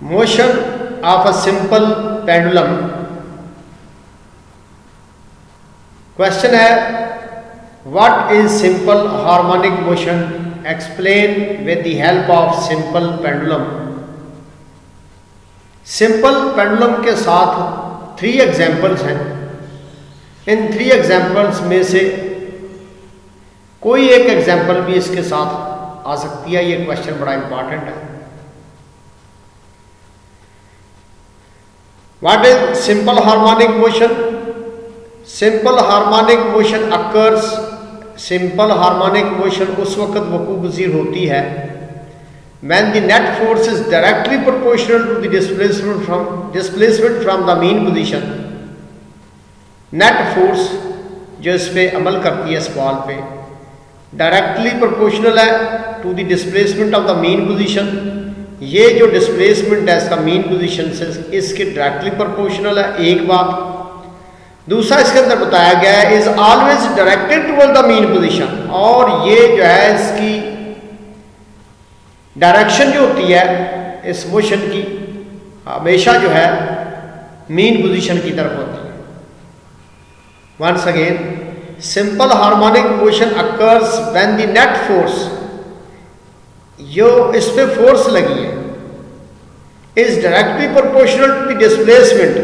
motion of a simple pendulum. Question है, what is simple harmonic motion? Explain with the help of simple pendulum. Simple pendulum के साथ 3 examples हैं. इन 3 examples में से कोई एक एग्जाम्पल भी इसके साथ आ सकती है. ये क्वेश्चन बड़ा इंपॉर्टेंट है. What is simple harmonic motion? Simple harmonic motion occurs. Simple harmonic motion उस वक्त वकूअ पज़ीर होती है when the net force is directly proportional to the displacement from the mean position. Net force जो इस पे अमल करती है इस बॉल पे डायरेक्टली प्रोपोर्शनल है to the displacement of the mean position. ये जो डिस्प्लेसमेंट है इसका मीन पोजीशन से इसके डायरेक्टली प्रोपोर्शनल है. एक बात. दूसरा इसके अंदर बताया गया है is always directed toward the mean position. और ये जो है इसकी डायरेक्शन जो होती है इस मोशन की हमेशा जो है मीन पोजीशन की तरफ होती है. Once again, simple harmonic motion occurs when the net force, जो इस पे फोर्स लगी है, is directly proportional to the displacement.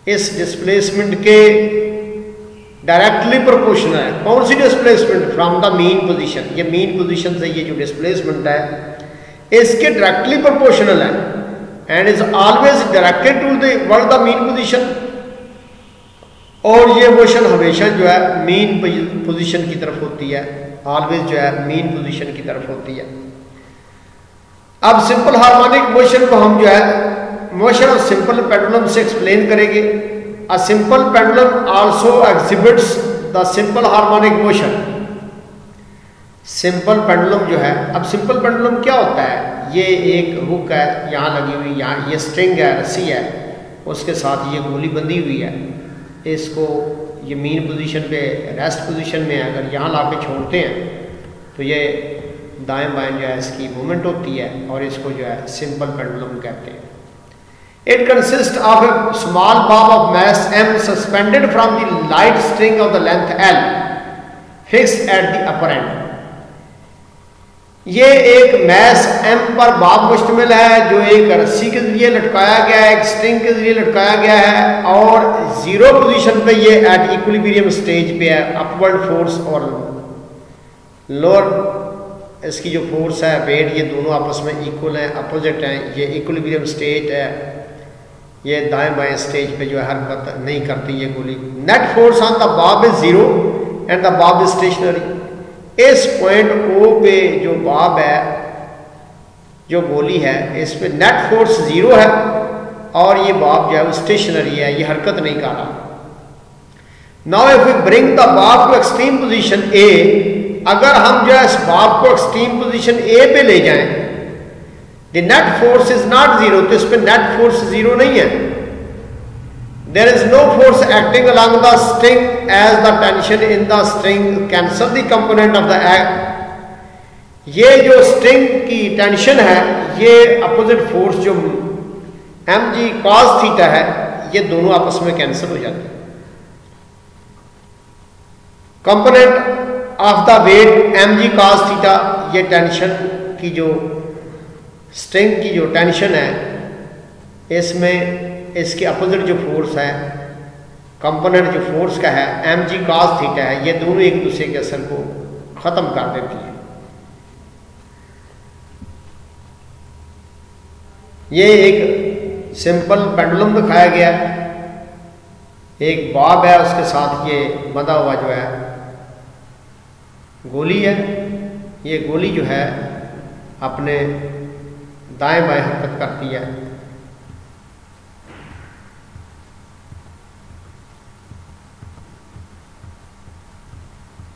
इस डिस्प्लेसमेंट के डायरेक्टली प्रोपोर्शनल है. कौन सी displacement? From the mean position. ये मीन पोजीशन से ये जो डिस्प्लेसमेंट है इसके डायरेक्टली प्रोपोर्शनल है and is always directed to the mean position. और ये मोशन हमेशा जो है मीन पोजीशन की तरफ होती है. ऑलवेज जो है मीन पोजीशन की तरफ होती है. अब सिंपल हार्मोनिक मोशन को हम जो है मोशन ऑफ सिंपल पेंडुलम से एक्सप्लेन करेंगे. A simple pendulum also exhibits the simple harmonic motion. Simple pendulum जो है, अब सिंपल पेंडुलम क्या होता है? ये एक हुक है यहाँ लगी हुई, यहाँ ये स्ट्रिंग है, रस्सी है, उसके साथ ये गोली बंधी हुई है. इसको ये मीन पोजीशन पे रेस्ट पोजीशन में है. अगर यहाँ ला के छोड़ते हैं तो ये दाएं बाएं जो है इसकी मूवमेंट होती है और इसको जो है सिंपल पेंडुलम कहते हैं. It consists of a small bob of mass m suspended from the light string of the length L, fixed at the upper end. ये एक मैस m पर बॉब मुश्तमिल है जो एक रस्सी के जरिए लटकाया गया है, एक स्ट्रिंग के जरिए लटकाया गया है और 0 पोजीशन पे ये एट इक्विलिब्रियम स्टेज पे है. अपवर्ड फोर्स और लोअर इसकी जो फोर्स है वेट, ये दोनों आपस में इक्वल हैं, अपोजिट हैं. ये इक्विलिब्रियम स्टेट है, ये दाएं बाएं स्टेज पे जो है हरकत नहीं करती ये गोली. Net force on the Bob is 0 and the Bob is stationary. इस पॉइंट O पे जो बॉब है, जो गोली है, इस पे नेट फोर्स 0 है और ये बॉब जो है वो स्टेशनरी है, ये हरकत नहीं कर रहा. Now if we bring the bob to extreme position A, अगर हम जो है इस बॉब को एक्सट्रीम पोजीशन A पे ले जाएं, The net force is not 0, तो इस पे net force 0 नहीं है. There is no force acting along the string as the tension in the string cancel the component of the act. ये जो string की tension है, ये opposite force जो mg cos थीटा है, ये दोनों आपस में कैंसिल हो जाते हैं. Component of the weight mg cos theta, ये टेंशन की जो स्ट्रिंग की जो टेंशन है इसमें इसके अपोजिट जो फोर्स है, कंपोनेंट जो फोर्स का है mg cos थीटा है, ये दोनों एक दूसरे के असर को ख़त्म कर देती है. ये एक सिंपल पेंडुलम दिखाया गया है. एक बॉब है, उसके साथ ये बंधा हुआ जो है गोली है. ये गोली जो है अपने दाएं बाएं हरकत करती है.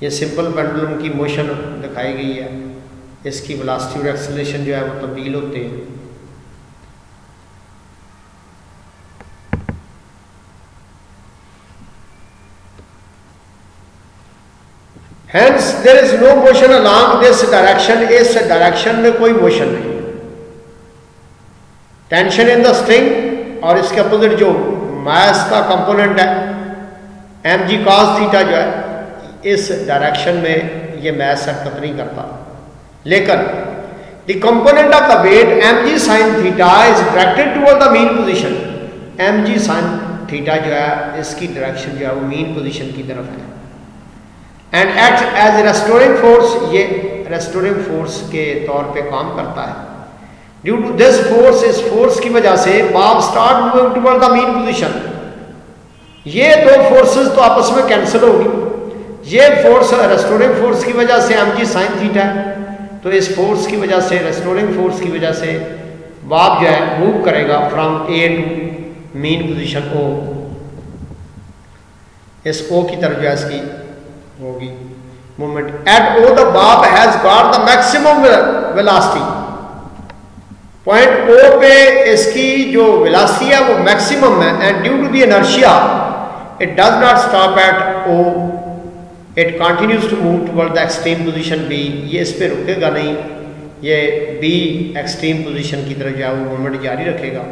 ये सिंपल पेंडुलम की मोशन दिखाई गई है. इसकी वेलोसिटी और एक्सेलरेशन जो है वो तब्दील होते हैं. Hence there is no motion along this direction. इस डायरेक्शन में कोई मोशन नहीं. टेंशन इन द स्ट्रिंग, और इसके अपोजिट जो मास का कंपोनेंट है mg cos थीटा जो है, इस डायरेक्शन में ये मास हरकत नहीं करता। लेकिन the component of the weight mg sin theta is directed toward the mean position. mg sin theta जो है इसकी डायरेक्शन जो है वो मीन पोजीशन की तरफ है। And act as a restoring force, ये रेस्टोरिंग फोर्स के तौर पे काम करता है। ड्यू टू दिस फोर्स, इस फोर्स की वजह से bob start moving toward the mean position. ये दो फोर्सेस तो आपस में कैंसिल होगी। ये फोर्स रेस्टोरिंग फोर्स की वजह से mg sin थीटा है, तो इस फोर्स की वजह से, रेस्टोरिंग फोर्स की वजह से बाब जो है मूव करेगा from A to mean position O. इस ओ की तरफ जो है इसकी होगी movement. At O the bob has got the maximum velocity. Point O पे इसकी जो वेलोसिटी है वो मैक्सिमम है। And due to the inertia it does not stop at O, it continues to move toward the extreme position B. ये इस पे रुकेगा नहीं, ये बी एक्सट्रीम पोजीशन की तरफ जो है वो मूवमेंट जारी रखेगा।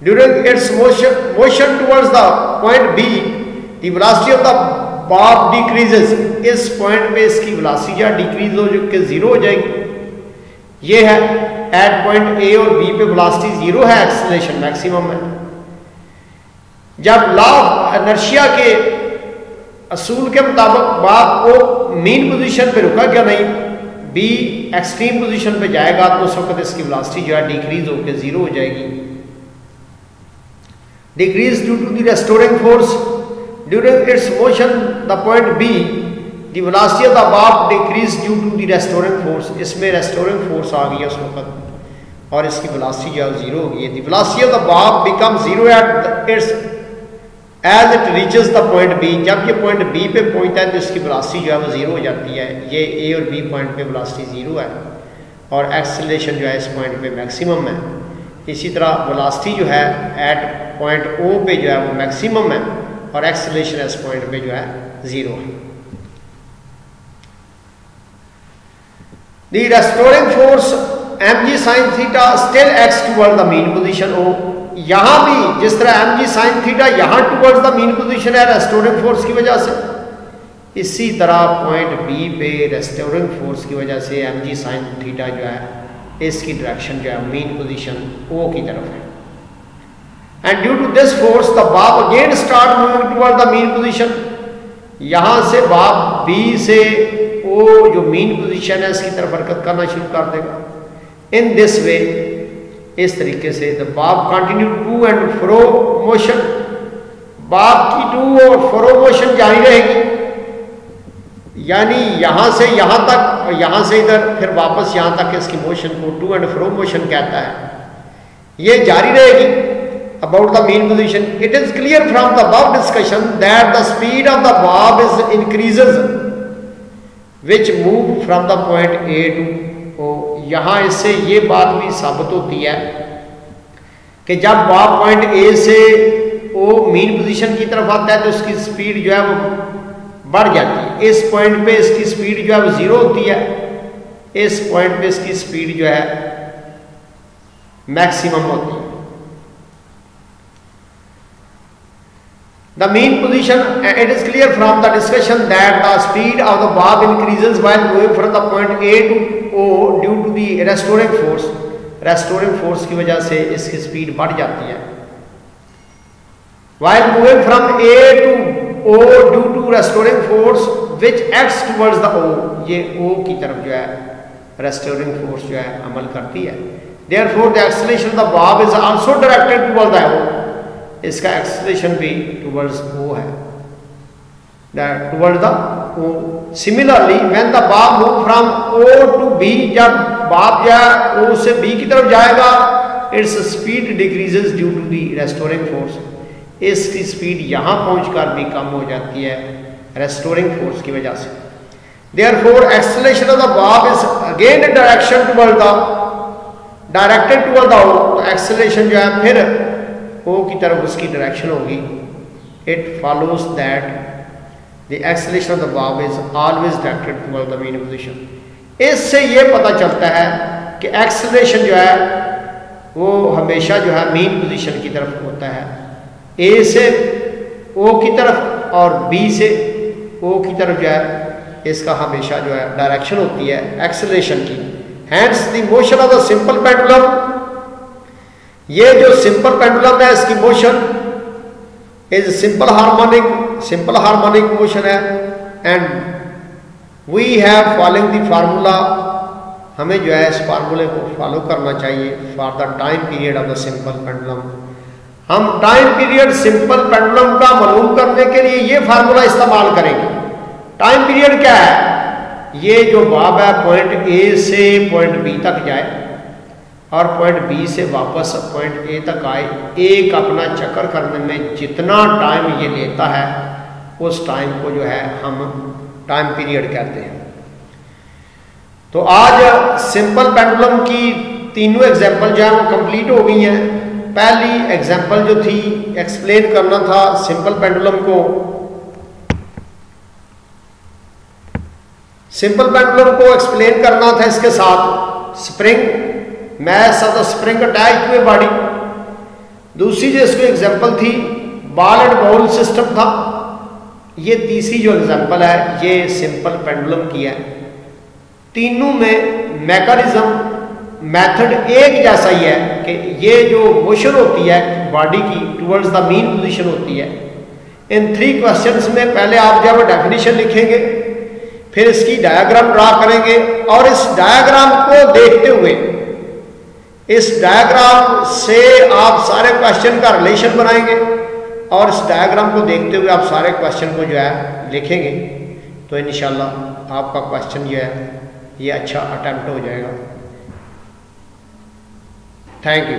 During its motion towards the point B the velocity of the बाब डिक्रीजेस। इस पॉइंट पे इसकी वेलोसिटी जो डिक्रीज हो जो कि जीरो हो जाएगी। ये है एट पॉइंट ए और बी पे वेलोसिटी जीरो है, एक्सेलरेशन मैक्सिमम है। जब लॉ ऑफ इनर्शिया के असूल के मुताबिक बाब को मीन पोजीशन पे रुका क्या नहीं, बी एक्सट्रीम पोजीशन पे जाएगा, तो उस वक्त इसकी वेलोसिटी जो है डिक्रीज होकर जीरो हो जाएगी। Decrease due to the restoring force during its motion the point B the velocity of the bob decrease due to the restoring force. इसमें रेस्टोरिंग फोर्स आ गई उस वक्त और इसकी वेलोसिटी जो है जीरो हो गई। The velocity of the bob become zero at its as it reaches the point B. जब ये पॉइंट बी पे पहुंचता है तो इसकी वेलोसिटी जो है वो जीरो हो जाती है। ये ए और बी पॉइंट पे वेलोसिटी जीरो है और एक्सेलरेशन जो है इस पॉइंट पे मैक्सिमम है। इसी तरह वेलोसिटी जो है एट पॉइंट ओ पे जो है वो मैक्सिमम है और एक्सेलरेशन इस पॉइंट पे जो है जीरो है। The restoring force mg sin theta still acts toward the mean position O. यहां भी जिस तरह mg sin थीटा यहां टुवर्ड्स द मीन पोजीशन है रेस्टोरिंग फोर्स की वजह से, इसी तरह पॉइंट बी पे रेस्टोरिंग फोर्स की वजह से mg sin थीटा जो है इसकी डायरेक्शन जो है मीन पोजीशन ओ की तरफ है। And due to this force the bob again start moving toward the mean position. यहां से बाब बी से ओ जो मीन पोजीशन है इसकी तरफ हरकत करना शुरू कर देगा। इन दिस वे, इस तरीके से the bob continue to and fro motion. Bob की टू और फ्रो मोशन जारी रहेगी, यानी यहां से यहां तक और यहां से इधर फिर वापस यहां तक इसकी मोशन को टू एंड फ्रो मोशन कहता है। ये जारी रहेगी about the mean position. It is clear from the above discussion that the speed of the bob is increases which move from the point A to O. यहां इससे ये बात भी साबित होती है कि जब बाब पॉइंट ए से ओ मीन पोजीशन की तरफ आता है तो उसकी स्पीड जो है वो बढ़ जाती है। इस पॉइंट पे इसकी स्पीड जो है वो जीरो होती है, इस पॉइंट पे इसकी स्पीड जो है मैक्सिमम होती है। The mean position, it is clear from the discussion that the speed of the bob increases while moving from the point A to O due to the restoring force. Restoring force की वजह से इसकी speed बढ़ जाती है। While moving from A to O due to restoring force which acts towards the O, ये O की तरफ जो है restoring force जो है अमल करती है। Therefore, the acceleration of the bob is also directed towards the O. इसका एक्सेलरेशन भी टुवर्ड्स ओ है, toward the O. Similarly when the bob move from O to B, जब बाब जो है ओ से बी की तरफ जाएगा, its speed decreases due to the restoring force. इसकी स्पीड यहां पहुंचकर भी कम हो जाती है रेस्टोरिंग फोर्स की वजह से। Therefore acceleration of the bob is again direction toward the directed toward the O. तो एक्सेलरेशन जो है फिर ओ की तरफ उसकी डायरेक्शन होगी। It follows that the acceleration of the bob is always directed toward the mean position. इससे ये पता चलता है कि एक्सेलरेशन जो है वो हमेशा जो है मीन पोजीशन की तरफ होता है, ए से ओ की तरफ और बी से ओ की तरफ जो है इसका हमेशा जो है डायरेक्शन होती है एक्सेलरेशन की। Hence the motion of the simple pendulum, ये जो सिंपल पेंडुलम है इसकी motion is simple harmonic motion है। And we have following the formula, हमें जो है इस फार्मूले को फॉलो करना चाहिए for the time period of the simple pendulum. हम टाइम पीरियड सिंपल पेंडुलम का मालूम करने के लिए ये फार्मूला इस्तेमाल करेंगे। टाइम पीरियड क्या है? ये जो बाब है पॉइंट ए से पॉइंट बी तक जाए और पॉइंट बी से वापस पॉइंट ए तक आए, एक अपना चक्कर करने में जितना टाइम ये लेता है उस टाइम को जो है हम टाइम पीरियड कहते हैं। तो आज सिंपल पेंडुलम की तीनों एग्जाम्पल जो है वो कंप्लीट हो गई हैं। पहली एग्जाम्पल जो थी एक्सप्लेन करना था सिंपल पेंडुलम को, एक्सप्लेन करना था इसके साथ spring, mass of the spring attached to a body. दूसरी जो इसकी एग्जाम्पल थी बॉल एंड बाउल सिस्टम था। ये तीसरी जो एग्जाम्पल है ये सिंपल पेंडुलम की है। तीनों में मैकेनिज्म मेथड एक जैसा ही है कि ये जो मोशन होती है बॉडी की टुवर्ड्स द मीन पोजीशन होती है। इन 3 क्वेश्चंस में पहले आप जब डेफिनेशन लिखेंगे, फिर इसकी डायग्राम ड्रा करेंगे और इस डायग्राम को देखते हुए, इस डायग्राम से आप सारे क्वेश्चन का रिलेशन बनाएंगे और इस डायग्राम को देखते हुए आप सारे क्वेश्चन को जो है लिखेंगे, तो इंशाल्लाह आपका क्वेश्चन जो है ये अच्छा अटेम्प्ट हो जाएगा। Thank you.